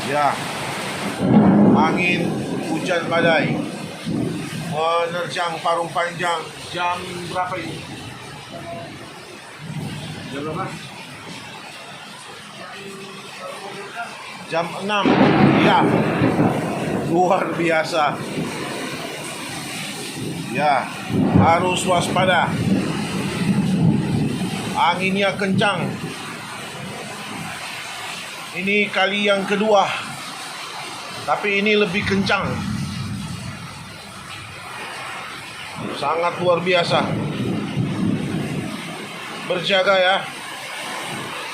Ya, angin hujan badai menerjang Parung Panjang jam berapa ini? Jam berapa? Jam 6. Ya, luar biasa. Ya, harus waspada. Anginnya kencang. Ini kali yang kedua, tapi ini lebih kencang. Sangat luar biasa. Berjaga ya.